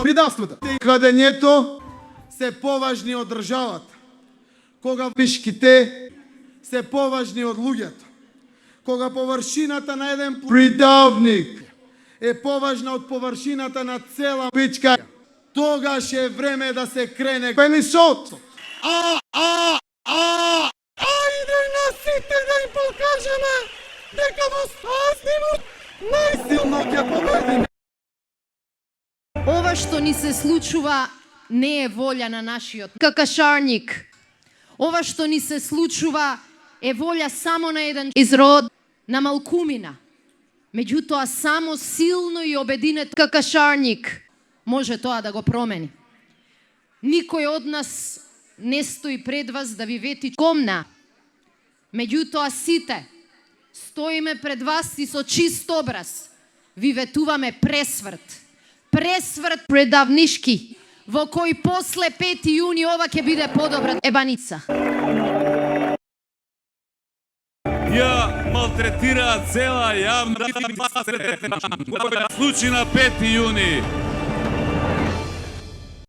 придавството. Крадењето се поважни од државата. Кога вишките се поважни од луѓето. Кога површината на еден придавник е поважна од површината на цела пичка, тогаш е време да се крене пенисот. Ајде на сите да им покажеме дека во спаснимот најсилно ќе победиме. Ова што ни се случува не е волја на нашиот какашарник. Ова што ни се случува е волја само на еден изрод, на малкумина. Меѓутоа, само силно и обединет какашарник може тоа да го промени. Никој од нас не стои пред вас да ви вети комна. Меѓутоа, сите стоиме пред вас и со чист образ ви ветуваме пресврт. Пресврт предавнишки, во кој после 5 јуни ова ќе биде подобра ебаница. Ја малтретираат цела јавна случај на 5 јуни.